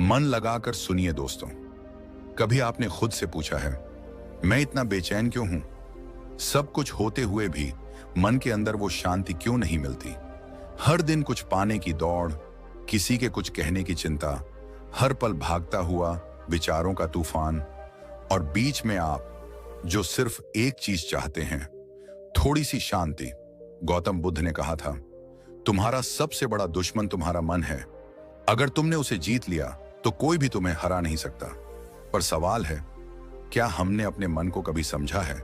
मन लगाकर सुनिए दोस्तों। कभी आपने खुद से पूछा है, मैं इतना बेचैन क्यों हूं? सब कुछ होते हुए भी मन के अंदर वो शांति क्यों नहीं मिलती? हर दिन कुछ पाने की दौड़, किसी के कुछ कहने की चिंता, हर पल भागता हुआ विचारों का तूफान, और बीच में आप जो सिर्फ एक चीज चाहते हैं, थोड़ी सी शांति। गौतम बुद्ध ने कहा था, तुम्हारा सबसे बड़ा दुश्मन तुम्हारा मन है। अगर तुमने उसे जीत लिया तो कोई भी तुम्हें हरा नहीं सकता। पर सवाल है, क्या हमने अपने मन को कभी समझा है,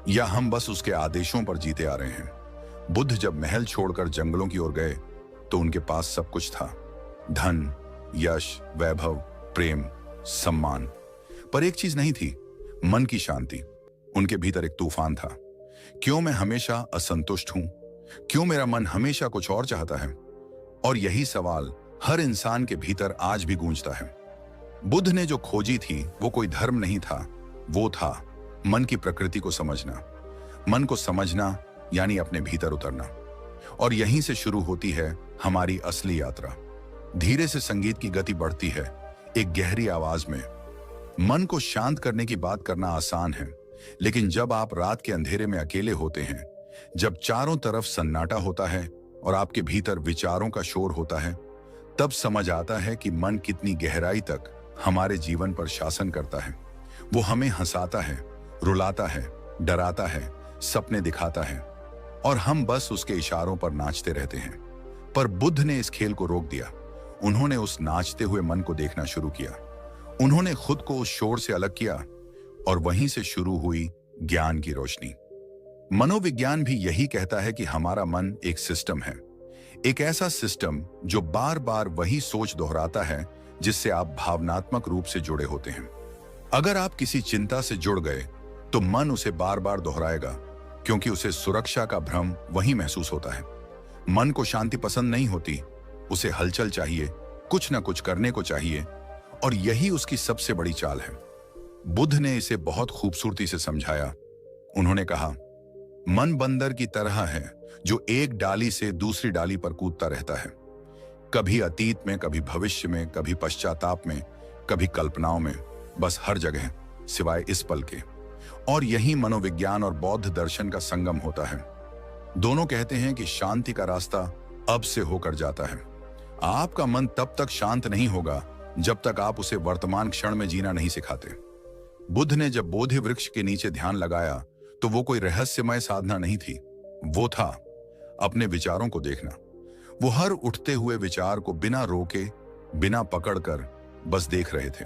या हम बस उसके आदेशों पर जीते आ रहे हैं? बुद्ध जब महल छोड़कर जंगलों की ओर गए तो उनके पास सब कुछ था, धन, यश, वैभव, प्रेम, सम्मान। पर एक चीज नहीं थी, मन की शांति। उनके भीतर एक तूफान था। क्यों मैं हमेशा असंतुष्ट हूं? क्यों मेरा मन हमेशा कुछ और चाहता है? और यही सवाल हर इंसान के भीतर आज भी गूंजता है। बुद्ध ने जो खोजी थी वो कोई धर्म नहीं था, वो था मन की प्रकृति को समझना। मन को समझना यानी अपने भीतर उतरना। और यहीं से शुरू होती है हमारी असली यात्रा। धीरे से संगीत की गति बढ़ती है, एक गहरी आवाज में। मन को शांत करने की बात करना आसान है, लेकिन जब आप रात के अंधेरे में अकेले होते हैं, जब चारों तरफ सन्नाटा होता है और आपके भीतर विचारों का शोर होता है, तब समझ आता है कि मन कितनी गहराई तक हमारे जीवन पर शासन करता है। वो हमें हंसाता है, रुलाता है, डराता है, सपने दिखाता है, और हम बस उसके इशारों पर नाचते रहते हैं। पर बुद्ध ने इस खेल को रोक दिया। उन्होंने उस नाचते हुए मन को देखना शुरू किया। उन्होंने खुद को उस शोर से अलग किया, और वहीं से शुरू हुई ज्ञान की रोशनी। मनोविज्ञान भी यही कहता है कि हमारा मन एक सिस्टम है, एक ऐसा सिस्टम जो बार बार वही सोच दोहराता है जिससे आप भावनात्मक रूप से जुड़े होते हैं। अगर आप किसी चिंता से जुड़ गए तो मन उसे बार बार दोहराएगा, क्योंकि उसे सुरक्षा का भ्रम वही महसूस होता है। मन को शांति पसंद नहीं होती, उसे हलचल चाहिए, कुछ ना कुछ करने को चाहिए, और यही उसकी सबसे बड़ी चाल है। बुद्ध ने इसे बहुत खूबसूरती से समझाया। उन्होंने कहा, मन बंदर की तरह है जो एक डाली से दूसरी डाली पर कूदता रहता है, कभी अतीत में, कभी भविष्य में, कभी पश्चाताप में, कभी कल्पनाओं में, बस हर जगह सिवाय इस पल के। और यही मनोविज्ञान और बौद्ध दर्शन का संगम होता है। दोनों कहते हैं कि शांति का रास्ता अब से होकर जाता है। आपका मन तब तक शांत नहीं होगा जब तक आप उसे वर्तमान क्षण में जीना नहीं सिखाते। बुद्ध ने जब बोधि वृक्ष के नीचे ध्यान लगाया तो वो कोई रहस्यमय साधना नहीं थी, वो था अपने विचारों को देखना। वो हर उठते हुए विचार को बिना रोके, बिना पकड़कर बस देख रहे थे।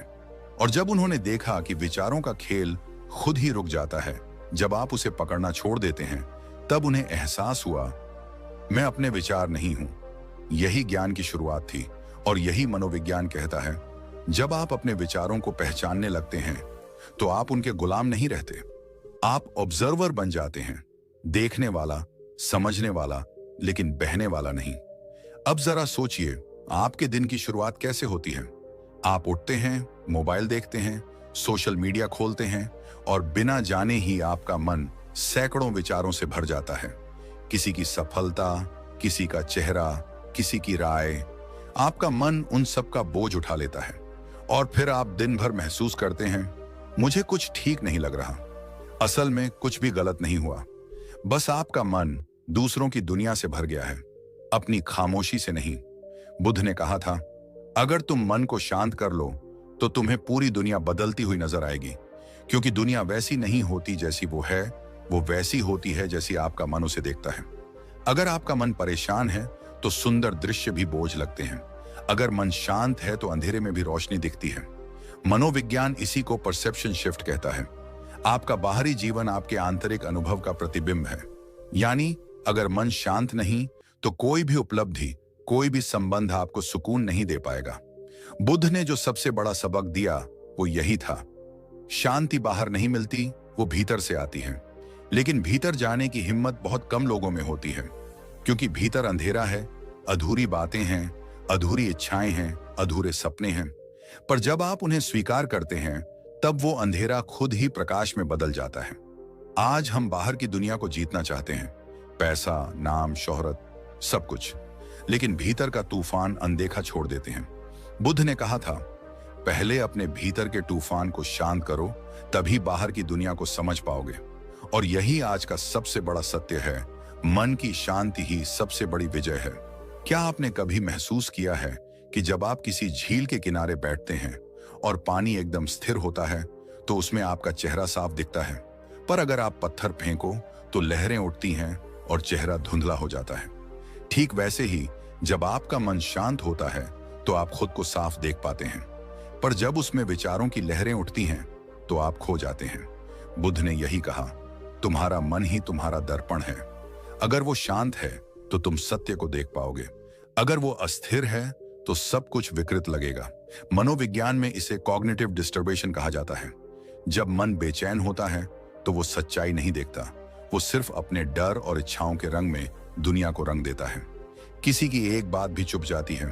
और जब उन्होंने देखा कि विचारों का खेल खुद ही रुक जाता है जब आप उसे पकड़ना छोड़ देते हैं, तब उन्हें एहसास हुआ, मैं अपने विचार नहीं हूं। यही ज्ञान की शुरुआत थी, और यही मनोविज्ञान कहता है, जब आप अपने विचारों को पहचानने लगते हैं तो आप उनके गुलाम नहीं रहते, आप ऑब्जर्वर बन जाते हैं, देखने वाला, समझने वाला, लेकिन बहने वाला नहीं। अब जरा सोचिए, आपके दिन की शुरुआत कैसे होती है? आप उठते हैं, मोबाइल देखते हैं, सोशल मीडिया खोलते हैं, और बिना जाने ही आपका मन सैकड़ों विचारों से भर जाता है। किसी की सफलता, किसी का चेहरा, किसी की राय। आपका मन उन सब का बोझ उठा लेता है, और फिर आप दिन भर महसूस करते हैं, मुझे कुछ ठीक नहीं लग रहा। असल में कुछ भी गलत नहीं हुआ, बस आपका मन दूसरों की दुनिया से भर गया है, अपनी खामोशी से नहीं। बुद्ध ने कहा था, अगर तुम मन को शांत कर लो तो तुम्हें पूरी दुनिया बदलती हुई नजर आएगी, क्योंकि दुनिया वैसी नहीं होती जैसी वो है, वो वैसी होती है जैसी आपका मन उसे देखता है। अगर आपका मन परेशान है तो सुंदर दृश्य भी बोझ लगते हैं। अगर मन शांत है तो अंधेरे में भी रोशनी दिखती है। मनोविज्ञान इसी को परसेप्शन शिफ्ट कहता है। आपका बाहरी जीवन आपके आंतरिक अनुभव का प्रतिबिंब है। यानी अगर मन शांत नहीं तो कोई भी उपलब्धि, कोई भी संबंध आपको सुकून नहीं दे पाएगा। बुद्ध ने जो सबसे बड़ा सबक दिया वो यही था, शांति बाहर नहीं मिलती, वो भीतर से आती है। लेकिन भीतर जाने की हिम्मत बहुत कम लोगों में होती है, क्योंकि भीतर अंधेरा है, अधूरी बातें हैं, अधूरी इच्छाएं हैं, अधूरे सपने हैं। पर जब आप उन्हें स्वीकार करते हैं तब वो अंधेरा खुद ही प्रकाश में बदल जाता है। आज हम बाहर की दुनिया को जीतना चाहते हैं, पैसा, नाम, शोहरत, सब कुछ, लेकिन भीतर का तूफान अनदेखा छोड़ देते हैं। बुद्ध ने कहा था, पहले अपने भीतर के तूफान को शांत करो, तभी बाहर की दुनिया को समझ पाओगे। और यही आज का सबसे बड़ा सत्य है, मन की शांति ही सबसे बड़ी विजय है। क्या आपने कभी महसूस किया है कि जब आप किसी झील के किनारे बैठते हैं और पानी एकदम स्थिर होता है तो उसमें आपका चेहरा साफ दिखता है, पर अगर आप पत्थर फेंको तो लहरें उठती हैं और चेहरा धुंधला हो जाता है। ठीक वैसे ही जब आपका मन शांत होता है तो आप खुद को साफ देख पाते हैं, पर जब उसमें विचारों की लहरें उठती हैं तो आप खो जाते हैं। बुद्ध ने यही कहा, तुम्हारा मन ही तुम्हारा दर्पण है। अगर वो शांत है तो तुम सत्य को देख पाओगे, अगर वो अस्थिर है तो सब कुछ विकृत लगेगा। मनोविज्ञान में इसे कॉग्निटिव डिस्टर्बेशन कहा जाता है। जब मन बेचैन होता है तो वो सच्चाई नहीं देखता, वो सिर्फ अपने डर और इच्छाओं के रंग में दुनिया को रंग देता है। किसी की एक बात भी चुप जाती है,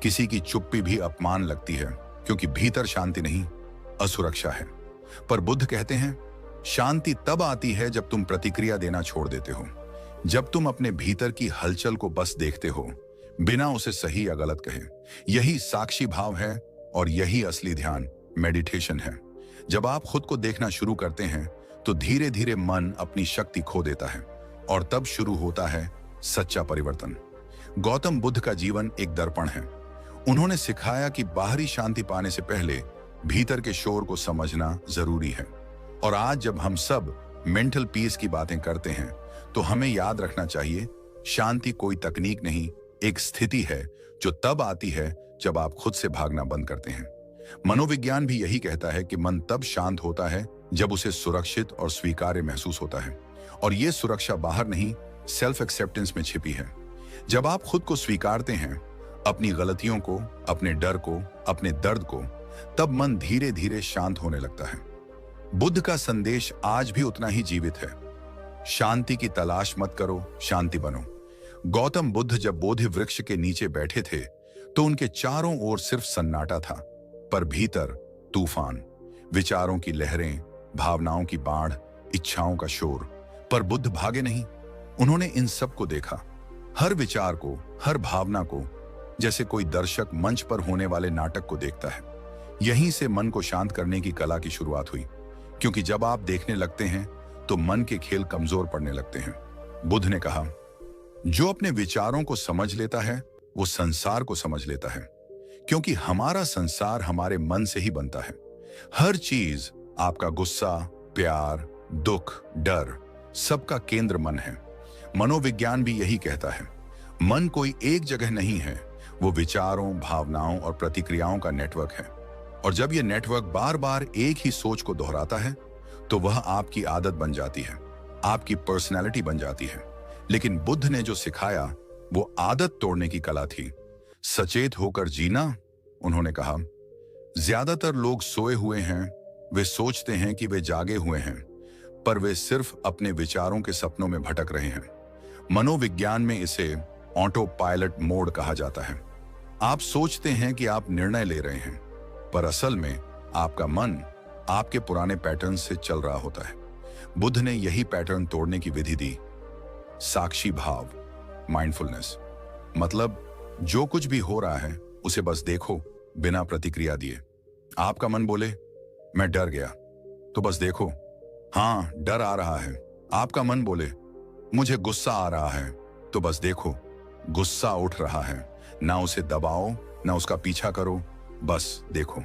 किसी की चुप्पी भी अपमान लगती है, क्योंकि भीतर शांति नहीं, असुरक्षा है। पर बुद्ध कहते हैं, शांति तब आती है जब तुम प्रतिक्रिया देना छोड़ देते हो, जब तुम अपने भीतर की हलचल को बस देखते हो, बिना उसे सही या गलत कहे। यही साक्षी भाव है और यही असली ध्यान, मेडिटेशन है। जब आप खुद को देखना शुरू करते हैं तो धीरे धीरे मन अपनी शक्ति खो देता है और तब शुरू होता है सच्चा परिवर्तन। गौतम बुद्ध का जीवन एक दर्पण है। उन्होंने सिखाया कि बाहरी शांति पाने से पहले भीतर के शोर को समझना जरूरी है। और आज जब हम सब मेंटल पीस की बातें करते हैं तो हमें याद रखना चाहिए, शांति कोई तकनीक नहीं, एक स्थिति है जो तब आती है जब आप खुद से भागना बंद करते हैं। मनोविज्ञान भी यही कहता है कि मन तब शांत होता है जब उसे सुरक्षित और स्वीकार्य महसूस होता है। और ये सुरक्षा बाहर नहीं, सेल्फ एक्सेप्टेंस में छिपी है। जब आप खुद को स्वीकारते हैं, अपनी गलतियों को, अपने डर को, अपने दर्द को, तब मन धीरे धीरे शांत होने लगता है। बुद्ध का संदेश आज भी उतना ही जीवित है। शांति की तलाश मत करो, शांति बनो। गौतम बुद्ध जब बोधि वृक्ष के नीचे बैठे थे तो उनके चारों ओर सिर्फ सन्नाटा था, पर भीतर तूफान, विचारों की लहरें, भावनाओं की बाढ़, इच्छाओं का शोर। पर बुद्ध भागे नहीं, उन्होंने इन सब को देखा, हर विचार को, हर भावना को, जैसे कोई दर्शक मंच पर होने वाले नाटक को देखता है। यहीं से मन को शांत करने की कला की शुरुआत हुई, क्योंकि जब आप देखने लगते हैं तो मन के खेल कमजोर पड़ने लगते हैं। बुद्ध ने कहा, जो अपने विचारों को समझ लेता है वो संसार को समझ लेता है, क्योंकि हमारा संसार हमारे मन से ही बनता है। हर चीज, आपका गुस्सा, प्यार, दुख, डर, सबका केंद्र मन है। मनोविज्ञान भी यही कहता है, मन कोई एक जगह नहीं है, वो विचारों, भावनाओं और प्रतिक्रियाओं का नेटवर्क है। और जब यह नेटवर्क बार बार एक ही सोच को दोहराता है तो वह आपकी आदत बन जाती है, आपकी पर्सनैलिटी बन जाती है। लेकिन बुद्ध ने जो सिखाया वो आदत तोड़ने की कला थी, सचेत होकर जीना। उन्होंने कहा, ज्यादातर लोग सोए हुए हैं, वे सोचते हैं कि वे जागे हुए हैं, पर वे सिर्फ अपने विचारों के सपनों में भटक रहे हैं। मनोविज्ञान में इसे ऑटो पायलट मोड कहा जाता है। आप सोचते हैं कि आप निर्णय ले रहे हैं, पर असल में आपका मन आपके पुराने पैटर्न से चल रहा होता है। बुद्ध ने यही पैटर्न तोड़ने की विधि दी, साक्षी भाव, माइंडफुलनेस। मतलब जो कुछ भी हो रहा है उसे बस देखो, बिना प्रतिक्रिया दिए। आपका मन बोले, मैं डर गया, तो बस देखो, हाँ डर आ रहा है। आपका मन बोले, मुझे गुस्सा आ रहा है, तो बस देखो, गुस्सा उठ रहा है। ना उसे दबाओ, ना उसका पीछा करो, बस देखो।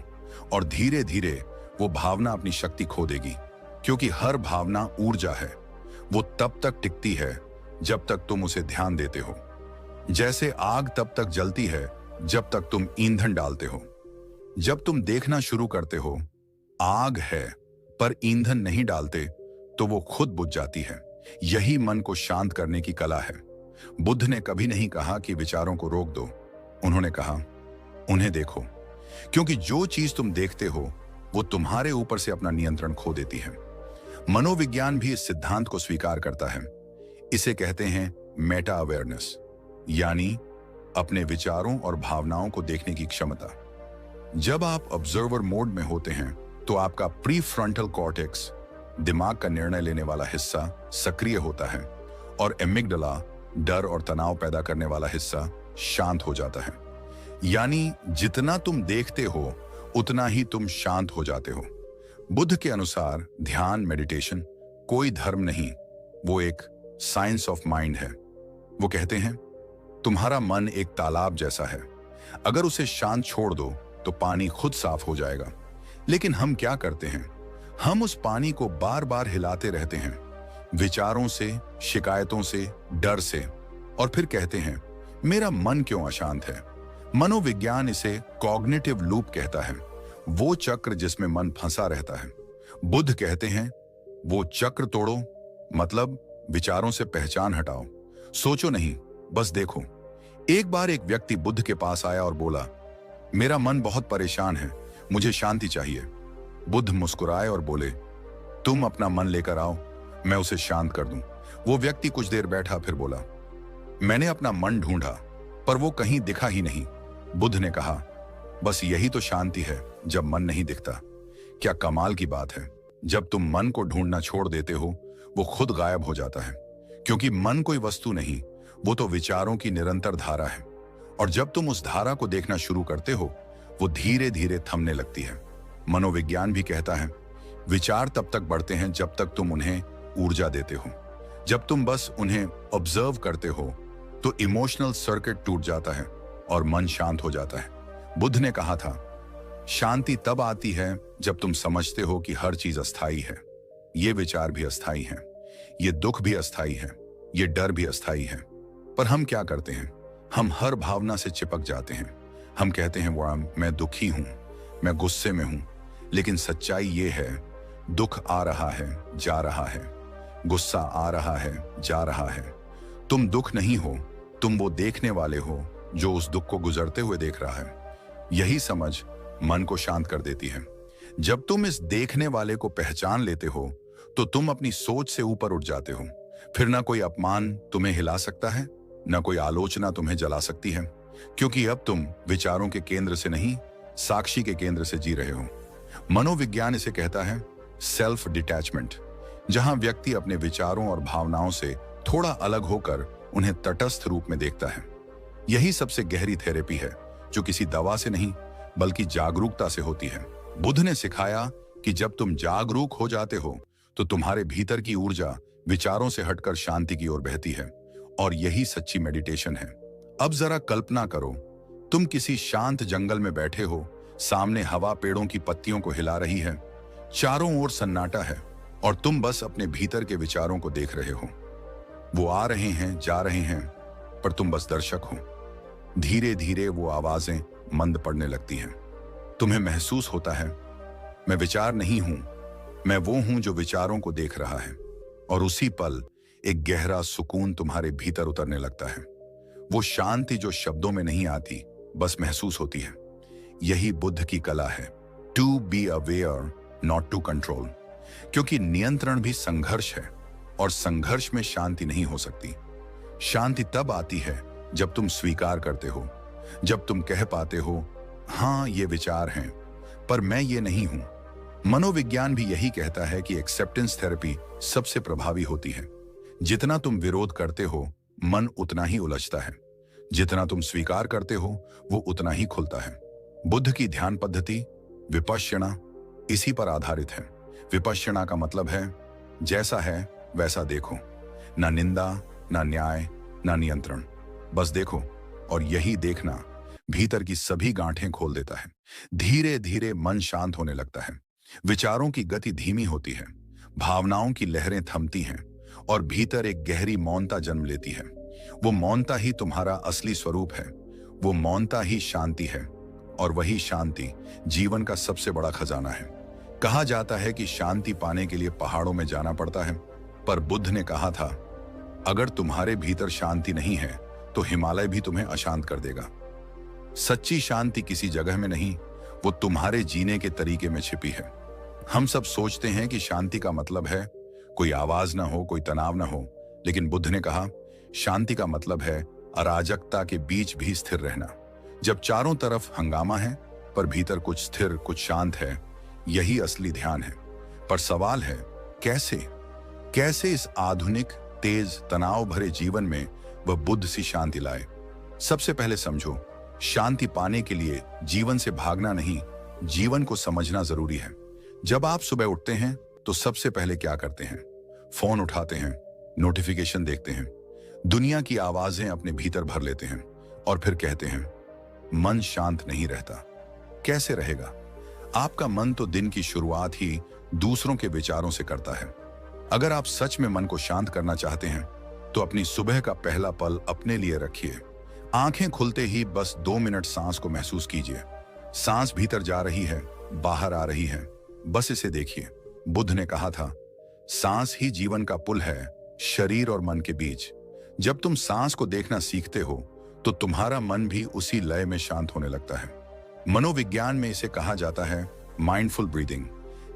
और धीरे धीरे वो भावना अपनी शक्ति खो देगी, क्योंकि हर भावना ऊर्जा है। वो तब तक टिकती है जब तक तुम उसे ध्यान देते हो। जैसे आग तब तक जलती है जब तक तुम ईंधन डालते हो। जब तुम देखना शुरू करते हो आग है पर ईंधन नहीं डालते तो वो खुद बुझ जाती है। यही मन को शांत करने की कला है। बुद्ध ने कभी नहीं कहा कि विचारों को रोक दो, उन्होंने कहा, उन्हें देखो, क्योंकि जो चीज तुम देखते हो वो तुम्हारे ऊपर से अपना नियंत्रण खो देती है। मनोविज्ञान भी इस सिद्धांत को स्वीकार करता है। इसे कहते हैं मेटा अवेयरनेस, यानी अपने विचारों और भावनाओं को देखने की क्षमता। जब आप ऑब्जर्वर मोड में होते हैं तो आपका प्री फ्रंटल कॉर्टेक्स, दिमाग का निर्णय लेने वाला हिस्सा, सक्रिय होता है और एमिगडाला, डर और तनाव पैदा करने वाला हिस्सा शांत हो जाता है। यानी जितना तुम देखते हो उतना ही तुम शांत हो जाते हो। बुद्ध के अनुसार ध्यान मेडिटेशन कोई धर्म नहीं, वो एक साइंस ऑफ माइंड है। वो कहते हैं तुम्हारा मन एक तालाब जैसा है, अगर उसे शांत छोड़ दो तो पानी खुद साफ हो जाएगा। लेकिन हम क्या करते हैं, हम उस पानी को बार बार हिलाते रहते हैं, विचारों से, शिकायतों से, डर से, और फिर कहते हैं मेरा मन क्यों अशांत है। मनोविज्ञान इसे कॉग्निटिव लूप कहता है, वो चक्र जिसमें मन फंसा रहता है। बुद्ध कहते हैं वो चक्र तोड़ो, मतलब विचारों से पहचान हटाओ, सोचो नहीं, बस देखो। एक बार एक व्यक्ति बुद्ध के पास आया और बोला मेरा मन बहुत परेशान है, मुझे शांति चाहिए। बुद्ध मुस्कुराए और बोले तुम अपना मन लेकर आओ, मैं उसे शांत कर दूं। वो व्यक्ति कुछ देर बैठा, फिर बोला मैंने अपना मन ढूंढा पर वो कहीं दिखा ही नहीं। बुद्ध ने कहा बस यही तो शांति है, जब मन नहीं दिखता। क्या कमाल की बात है, जब तुम मन को ढूंढना छोड़ देते हो वो खुद गायब हो जाता है। क्योंकि मन कोई वस्तु नहीं, वो तो विचारों की निरंतर धारा है, और जब तुम उस धारा को देखना शुरू करते हो वो धीरे धीरे थमने लगती है। मनोविज्ञान भी कहता है विचार तब तक बढ़ते हैं जब तक तुम उन्हें ऊर्जा देते हो। जब तुम बस उन्हें ऑब्जर्व करते हो तो इमोशनल सर्किट टूट जाता है और मन शांत हो जाता है। बुद्ध ने कहा था शांति तब आती है जब तुम समझते हो कि हर चीज अस्थाई है। ये विचार भी अस्थाई हैं, ये दुख भी अस्थाई है, ये डर भी अस्थाई है। पर हम क्या करते हैं, हम हर भावना से चिपक जाते हैं। हम कहते हैं वो मैं दुखी हूं, मैं गुस्से में हूं। लेकिन सच्चाई ये है दुख आ रहा है, जा रहा है, गुस्सा आ रहा है, जा रहा है। तुम दुख नहीं हो, तुम वो देखने वाले हो जो उस दुख को गुजरते हुए देख रहा है। यही समझ मन को शांत कर देती है। जब तुम इस देखने वाले को पहचान लेते हो तो तुम अपनी सोच से ऊपर उठ जाते हो। फिर ना कोई अपमान तुम्हें हिला सकता है, ना कोई आलोचना तुम्हें जला सकती है, क्योंकि अब तुम विचारों के केंद्र से नहीं, साक्षी के केंद्र से जी रहे हो। मनोविज्ञान इसे कहता है सेल्फ डिटैचमेंट, जहां व्यक्ति अपने विचारों और भावनाओं से थोड़ा अलग होकर उन्हें तटस्थ रूप में देखता है। यही सबसे गहरी थेरेपी है, जो किसी दवा से नहीं बल्कि जागरूकता से होती है। बुद्ध ने सिखाया कि जब तुम जागरूक हो जाते हो तो तुम्हारे भीतर की ऊर्जा विचारों से हटकर शांति की ओर बहती है, और यही सच्ची मेडिटेशन है। अब जरा कल्पना करो, तुम किसी शांत जंगल में बैठे हो, सामने हवा पेड़ों की पत्तियों को हिला रही है, चारों ओर सन्नाटा है, और तुम बस अपने भीतर के विचारों को देख रहे हो। वो आ रहे हैं, जा रहे हैं, पर तुम बस दर्शक हो। धीरे धीरे वो आवाजें मंद पड़ने लगती हैं। तुम्हें महसूस होता है मैं विचार नहीं हूं, मैं वो हूं जो विचारों को देख रहा है। और उसी पल एक गहरा सुकून तुम्हारे भीतर उतरने लगता है। वो शांति जो शब्दों में नहीं आती, बस महसूस होती है। यही बुद्ध की कला है, to be aware not to control. क्योंकि नियंत्रण भी संघर्ष है, और संघर्ष में शांति नहीं हो सकती। शांति तब आती है जब तुम स्वीकार करते हो, जब तुम कह पाते हो हाँ ये विचार हैं, पर मैं ये नहीं हूं। मनोविज्ञान भी यही कहता है कि एक्सेप्टेंस थेरेपी सबसे प्रभावी होती है। जितना तुम विरोध करते हो मन उतना ही उलझता है, जितना तुम स्वीकार करते हो वो उतना ही खुलता है। बुद्ध की ध्यान पद्धति विपश्यना इसी पर आधारित है। विपश्यना का मतलब है जैसा है वैसा देखो, ना निंदा, ना न्याय, ना नियंत्रण, बस देखो। और यही देखना भीतर की सभी गांठें खोल देता है। धीरे धीरे मन शांत होने लगता है, विचारों की गति धीमी होती है, भावनाओं की लहरें थमती हैं, और भीतर एक गहरी मौनता जन्म लेती है। वो मौनता ही तुम्हारा असली स्वरूप है, वो मौनता ही शांति है, और वही शांति जीवन का सबसे बड़ा खजाना है। कहा जाता है कि शांति पाने के लिए पहाड़ों में जाना पड़ता है, पर बुद्ध ने कहा था अगर तुम्हारे भीतर शांति नहीं है तो हिमालय भी तुम्हें अशांत कर देगा। सच्ची शांति किसी जगह में नहीं, वो तुम्हारे जीने के तरीके में छिपी है। हम सब सोचते हैं कि शांति का मतलब है कोई आवाज ना हो, कोई तनाव ना हो, लेकिन बुद्ध ने कहा शांति का मतलब है अराजकता के बीच भी स्थिर रहना। जब चारों तरफ हंगामा है पर भीतर कुछ स्थिर, कुछ शांत है, यही असली ध्यान है। पर सवाल है कैसे इस आधुनिक तेज तनाव भरे जीवन में वह बुद्ध सी शांति लाए। सबसे पहले समझो, शांति पाने के लिए जीवन से भागना नहीं जीवन को समझना जरूरी है। जब आप सुबह उठते हैं तो सबसे पहले क्या करते हैं? फोन उठाते हैं, नोटिफिकेशन देखते हैं, दुनिया की आवाजें अपने भीतर भर लेते हैं और फिर कहते हैं मन शांत नहीं रहता। कैसे रहेगा? आपका मन तो दिन की शुरुआत ही दूसरों के विचारों से करता है। अगर आप सच में मन को शांत करना चाहते हैं तो अपनी सुबह का पहला पल अपने लिए रखिए। आंखें खुलते ही बस 2 मिनट सांस को महसूस कीजिए। सांस भीतर जा रही है, बाहर आ रही है, बस इसे देखिए। बुद्ध ने कहा था, सांस ही जीवन का पुल है शरीर और मन के बीच। जब तुम सांस को देखना सीखते हो तो तुम्हारा मन भी उसी लय में शांत होने लगता है। मनोविज्ञान में इसे कहा जाता है माइंडफुल ब्रीदिंग।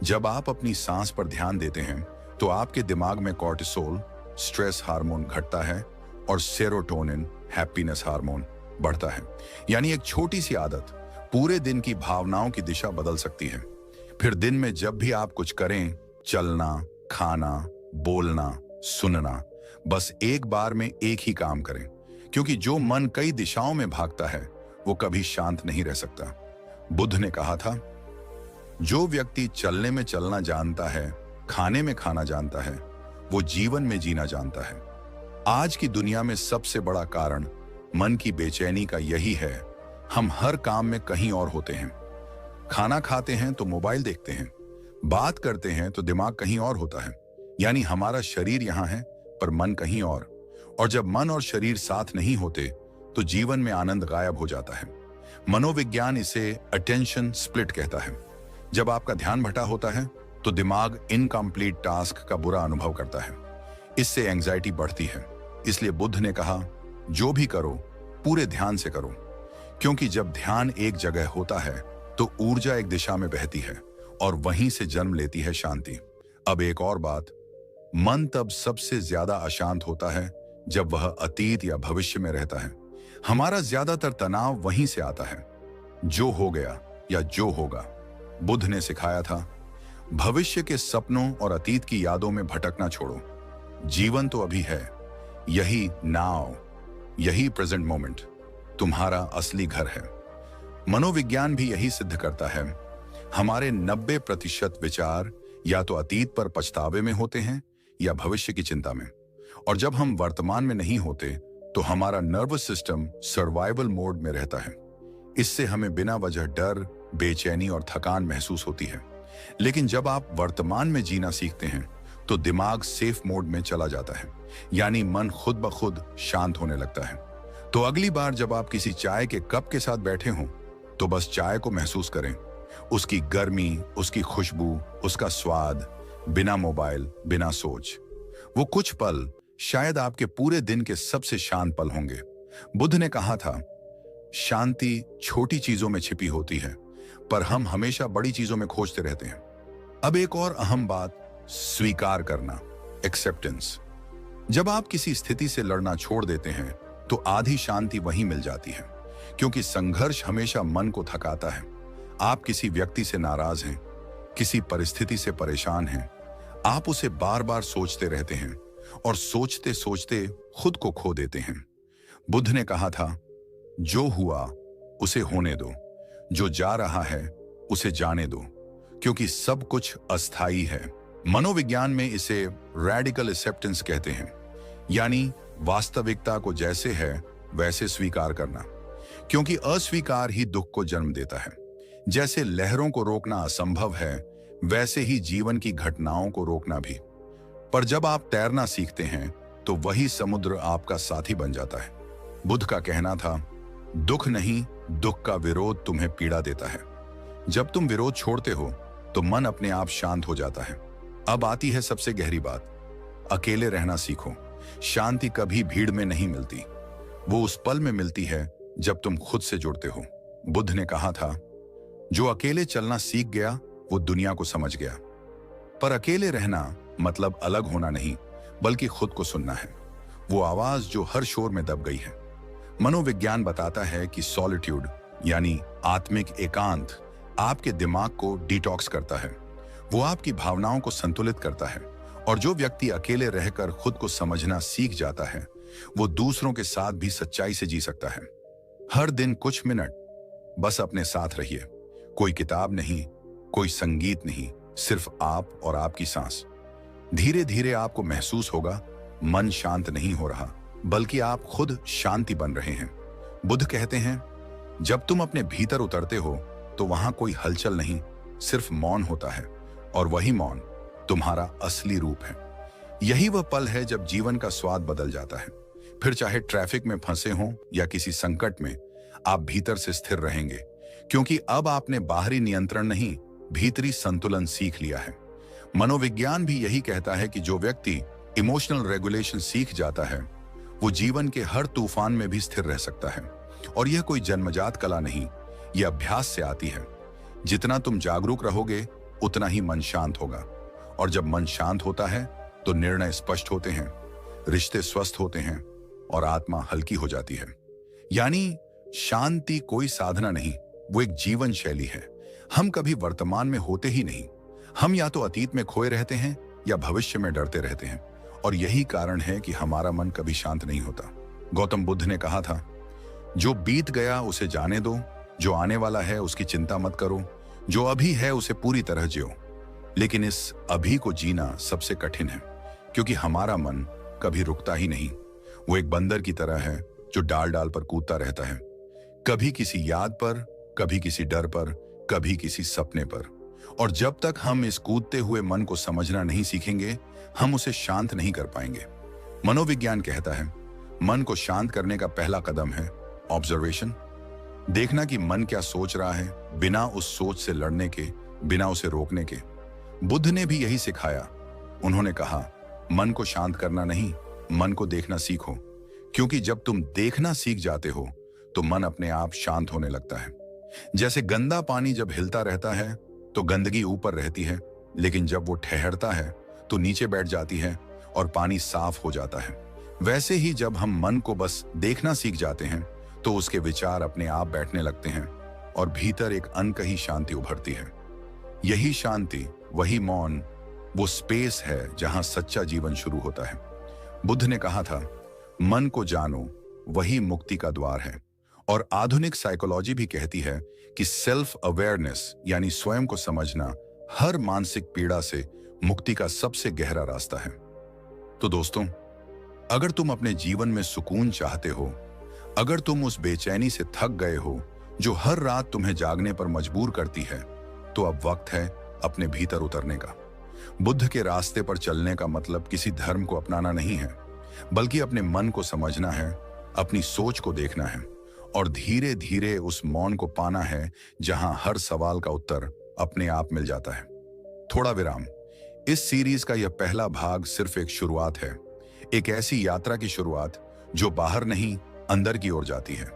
जब आप अपनी सांस पर ध्यान देते हैं तो आपके दिमाग में कॉर्टिसोल, स्ट्रेस हार्मोन घटता है और सेरोटोनिन, हैप्पीनेस हार्मोन बढ़ता है। यानी एक छोटी सी आदत पूरे दिन की भावनाओं की दिशा बदल सकती है। फिर दिन में जब भी आप कुछ करें, चलना, खाना, बोलना, सुनना, बस एक बार में एक ही काम करें, क्योंकि जो मन कई दिशाओं में भागता है वो कभी शांत नहीं रह सकता। बुद्ध ने कहा था, जो व्यक्ति चलने में चलना जानता है, खाने में खाना जानता है, वो जीवन में जीना जानता है। आज की दुनिया में सबसे बड़ा कारण मन की बेचैनी का यही है। हम हर काम में कहीं और होते हैं। खाना खाते हैं तो मोबाइल देखते हैं, बात करते हैं तो दिमाग कहीं और होता है। यानी हमारा शरीर यहां है पर मन कहीं और जब मन और शरीर साथ नहीं होते तो जीवन में आनंद गायब हो जाता है। मनोविज्ञान इसे अटेंशन स्प्लिट कहता है। जब आपका ध्यान भटा होता है तो दिमाग इनकम्प्लीट टास्क का बुरा अनुभव करता है। इससे एंजाइटी बढ़ती है। इसलिए बुद्ध ने कहा, जो भी करो पूरे ध्यान से करो, क्योंकि जब ध्यान एक जगह होता है तो ऊर्जा एक दिशा में बहती है और वहीं से जन्म लेती है शांति। अब एक और बात, मन तब सबसे ज्यादा अशांत होता है जब वह अतीत या भविष्य में रहता है। हमारा ज्यादातर तनाव वहीं से आता है, जो हो गया या जो होगा। बुद्ध ने सिखाया था, भविष्य के सपनों और अतीत की यादों में भटकना छोड़ो। जीवन तो अभी है, यही नाउ, यही प्रेजेंट मोमेंट तुम्हारा असली घर है। मनोविज्ञान भी यही सिद्ध करता है। हमारे 90% विचार या तो अतीत पर पछतावे में होते हैं या भविष्य की चिंता में। और जब हम वर्तमान में नहीं होते तो हमारा नर्वस सिस्टम सर्वाइवल मोड में रहता है। इससे हमें बिना वजह डर, बेचैनी और थकान महसूस होती है। लेकिन जब आप वर्तमान में जीना सीखते हैं तो दिमाग सेफ मोड में चला जाता है, यानी मन खुद ब खुद शांत होने लगता है। तो अगली बार जब आप किसी चाय के कप के साथ बैठे हों तो बस चाय को महसूस करें, उसकी गर्मी, उसकी खुशबू, उसका स्वाद, बिना मोबाइल, बिना सोच। वो कुछ पल शायद आपके पूरे दिन के सबसे शांत पल होंगे। बुद्ध ने कहा था, शांति छोटी चीजों में छिपी होती है, पर हम हमेशा बड़ी चीजों में खोजते रहते हैं। अब एक और अहम बात, स्वीकार करना, एक्सेप्टेंस। जब आप किसी स्थिति से लड़ना छोड़ देते हैं तो आधी शांति वहीं मिल जाती है, क्योंकि संघर्ष हमेशा मन को थकाता है। आप किसी व्यक्ति से नाराज हैं, किसी परिस्थिति से परेशान हैं, आप उसे बार बार सोचते रहते हैं और सोचते सोचते खुद को खो देते हैं। बुद्ध ने कहा था, जो हुआ उसे होने दो, जो जा रहा है उसे जाने दो, क्योंकि सब कुछ अस्थायी है। मनोविज्ञान में इसे रैडिकल एक्सेप्टेंस कहते हैं, यानी वास्तविकता को जैसे है वैसे स्वीकार करना, क्योंकि अस्वीकार ही दुख को जन्म देता है। जैसे लहरों को रोकना असंभव है, वैसे ही जीवन की घटनाओं को रोकना भी। पर जब आप तैरना सीखते हैं तो वही समुद्र आपका साथी बन जाता है। बुद्ध का कहना था, दुख नहीं, दुख का विरोध तुम्हें पीड़ा देता है। जब तुम विरोध छोड़ते हो तो मन अपने आप शांत हो जाता है। अब आती है सबसे गहरी बात, अकेले रहना सीखो। शांति कभी भीड़ में नहीं मिलती, वो उस पल में मिलती है जब तुम खुद से जुड़ते हो। बुद्ध ने कहा था, जो अकेले चलना सीख गया वो दुनिया को समझ गया। पर अकेले रहना मतलब अलग होना नहीं, बल्कि खुद को सुनना है, वो आवाज जो हर शोर में दब गई है। मनोविज्ञान बताता है कि सॉलिट्यूड यानी आत्मिक एकांत आपके दिमाग को डिटॉक्स करता है, वो आपकी भावनाओं को संतुलित करता है। और जो व्यक्ति अकेले रहकर खुद को समझना सीख जाता है वो दूसरों के साथ भी सच्चाई से जी सकता है। हर दिन कुछ मिनट बस अपने साथ रहिए, कोई किताब नहीं, कोई संगीत नहीं, सिर्फ आप और आपकी सांस। धीरे धीरे आपको महसूस होगा मन शांत नहीं हो रहा, बल्कि आप खुद शांति बन रहे हैं। बुद्ध कहते हैं, जब तुम अपने भीतर उतरते हो तो वहां कोई हलचल नहीं, सिर्फ मौन होता है, और वही मौन तुम्हारा असली रूप है। यही वह पल है जब जीवन का स्वाद बदल जाता है। फिर चाहे ट्रैफिक में फंसे हों या किसी संकट में, आप भीतर से स्थिर रहेंगे, क्योंकि अब आपने बाहरी नियंत्रण नहीं, भीतरी संतुलन सीख लिया है। मनोविज्ञान भी यही कहता है कि जो व्यक्ति इमोशनल रेगुलेशन सीख जाता है, वो जीवन के हर तूफान में भी स्थिर रह सकता है। और यह कोई जन्मजात कला नहीं, यह अभ्यास से आती है। जितना तुम जागरूक रहोगे, उतना ही मन शांत होगा, और जब मन शांत होता है तो निर्णय स्पष्ट होते हैं, रिश्ते स्वस्थ होते हैं, और आत्मा हल्की हो जाती है। यानी शांति कोई साधना नहीं, वो एक जीवन शैली है। हम कभी वर्तमान में होते ही नहीं, हम या तो अतीत में खोए रहते हैं या भविष्य में डरते रहते हैं, और यही कारण है कि हमारा मन कभी शांत नहीं होता। गौतम बुद्ध ने कहा था, जो बीत गया उसे जाने दो, जो आने वाला है उसकी चिंता मत करो, जो अभी है उसे पूरी तरह जियो। लेकिन इस अभी को जीना सबसे कठिन है, क्योंकि हमारा मन कभी रुकता ही नहीं। वो एक बंदर की तरह है जो डाल डाल पर कूदता रहता है, कभी किसी याद पर, कभी किसी डर पर, कभी किसी सपने पर। और जब तक हम इस कूदते हुए मन को समझना नहीं सीखेंगे, हम उसे शांत नहीं कर पाएंगे। मनोविज्ञान कहता है, मन को शांत करने का पहला कदम है ऑब्जर्वेशन। देखना कि मन क्या सोच रहा है, बिना उस सोच से लड़ने के, बिना उसे रोकने के। बुद्ध ने भी यही सिखाया। उन्होंने कहा, मन को शांत करना नहीं, मन को देखना सीखो, क्योंकि जब तुम देखना सीख जाते हो तो मन अपने आप शांत होने लगता है। जैसे गंदा पानी जब हिलता रहता है तो गंदगी ऊपर रहती है, लेकिन जब वो ठहरता है तो नीचे बैठ जाती है और पानी साफ हो जाता है। वैसे ही जब हम मन को बस देखना सीख जाते हैं तो उसके विचार अपने आप बैठने लगते हैं और भीतर एक अनकही शांति उभरती है। यही शांति, वही मौन, वो स्पेस है जहां सच्चा जीवन शुरू होता है। बुद्ध ने कहा था, मन को जानो, वही मुक्ति का द्वार है। और आधुनिक साइकोलॉजी भी कहती है कि सेल्फ अवेयरनेस यानी स्वयं को समझना हर मानसिक पीड़ा से मुक्ति का सबसे गहरा रास्ता है। तो दोस्तों, अगर तुम अपने जीवन में सुकून चाहते हो, अगर तुम उस बेचैनी से थक गए हो जो हर रात तुम्हें जागने पर मजबूर करती है, तो अब वक्त है अपने भीतर उतरने का। बुद्ध के रास्ते पर चलने का मतलब किसी धर्म को अपनाना नहीं है, बल्कि अपने मन को समझना है, अपनी सोच को देखना है, और धीरे धीरे उस मौन को पाना है जहां हर सवाल का उत्तर अपने आप मिल जाता है। थोड़ा विराम। इस सीरीज का यह पहला भाग सिर्फ एक शुरुआत है, एक ऐसी यात्रा की शुरुआत जो बाहर नहीं, अंदर की ओर जाती है,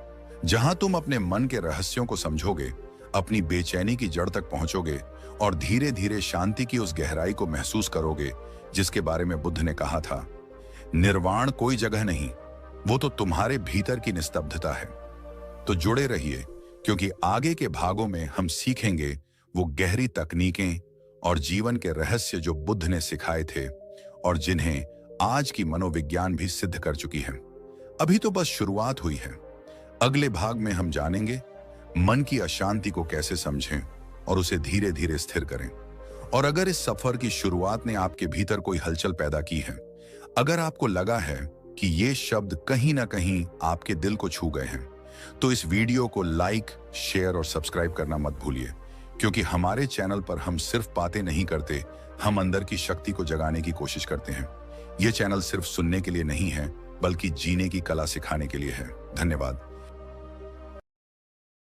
जहां तुम अपने मन के रहस्यों को समझोगे, अपनी बेचैनी की जड़ तक पहुंचोगे और धीरे धीरे शांति की उस गहराई को महसूस करोगे जिसके बारे में बुद्ध ने कहा था, निर्वाण कोई जगह नहीं, वो तो तुम्हारे भीतर की निस्तब्धता है। तो जुड़े रहिए, क्योंकि आगे के भागों में हम सीखेंगे वो गहरी तकनीकें और जीवन के रहस्य जो बुद्ध ने सिखाए थे और जिन्हें आज की मनोविज्ञान भी सिद्ध कर चुकी है। अभी तो बस शुरुआत हुई है। अगले भाग में हम जानेंगे मन की अशांति को कैसे समझें और उसे धीरे धीरे स्थिर करें। और अगर इस सफर की शुरुआत ने आपके भीतर कोई हलचल पैदा की है, अगर आपको लगा है कि ये शब्द कहीं ना कहीं आपके दिल को छू गए हैं, तो इस वीडियो को लाइक, शेयर और सब्सक्राइब करना मत भूलिए, क्योंकि हमारे चैनल पर हम सिर्फ बातें नहीं करते, हम अंदर की शक्ति को जगाने की कोशिश करते हैं। ये चैनल सिर्फ सुनने के लिए नहीं है, बल्कि जीने की कला सिखाने के लिए है। धन्यवाद।